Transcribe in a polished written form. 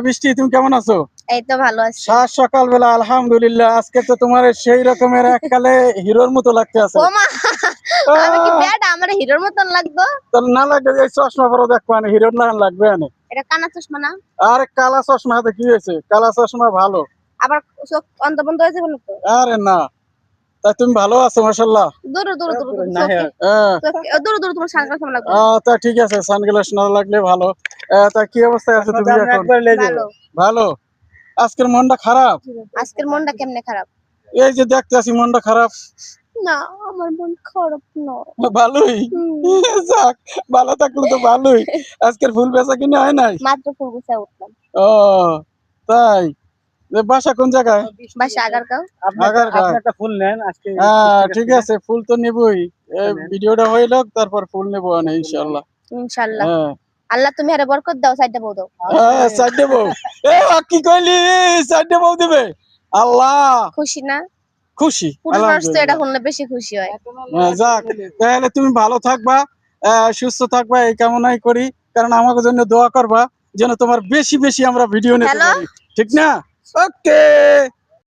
বৃষ্টি, তুমি কেমন আছো? এই তো ভালো আছি। সাত সকালবেলা আলহামদুলিল্লাহ। আজকে তো তোমার সেই রকমের এককালে হিরোর মতো লাগতে আছে। ও মা, আমি কি ব্যাড আমার হিরোর মতন লাগতো? তো না লাগবে, এই চশমা পরে দেখবো না, হিরোর না লাগবে না। এটা কানা চশমা না? আরে কালা চশমা হাতে কি হয়েছে? কালা চশমা ভালো। আবার চোখ অন্ধ বন্ধ হয়েছে বলো তো? আরে না, তাই তুমি ভালো আছো মাশাআল্লাহ। দূর দূর দূর দূর দূর দূর তোমার সানগ্লাস লাগবে। তা ঠিক আছে, সানগ্লাস না লাগলে ভালো। তা কি অবস্থায় আছো তুমি এখন? ভালো। ভালো। আজকের মনটা খারাপ? আজকের মনটা কেমনে খারাপ? এই যে দেখতেছি মনটা খারাপ। না, আমার মন খারাপ না। ভালোই। যাক, ভালো থাকলে তো ভালোই। আজকের ফুল বেচা কিনা হয় নাই? মাত্র ফুল গুছায় উঠলাম। ও তাই? বাসা কোন জায়গায়? বাসা আগারগাঁও। আগারগাঁও। একটা ফুল নেন আজকে। ঠিক আছে, ফুল তো নিবই। ভিডিওটা হইল, তারপর ফুল নেবো না ইনশাআল্লাহ। ইনশাআল্লাহ। হ্যাঁ আল্লাহ তুমি আরে বরকত দাও, সাইডটা বউ দাও। চারটে বউ। কি কইলি? চারটে বউ দিবে? আল্লাহ, খুশি না? খুশি পুরুষ মানুষ তো এটা আলহামদুলিল্লাহ। শুনলে বেশি খুশি হয়। যাক, তাহলে তুমি ভালো থাকবা, সুস্থ থাকবা এই কামনাই করি। কারণ আমাদের জন্য দোয়া করবা যেন তোমার বেশি বেশি আমরা ভিডিও নিতে হ্যালো? পারি, ঠিক না? ওকে।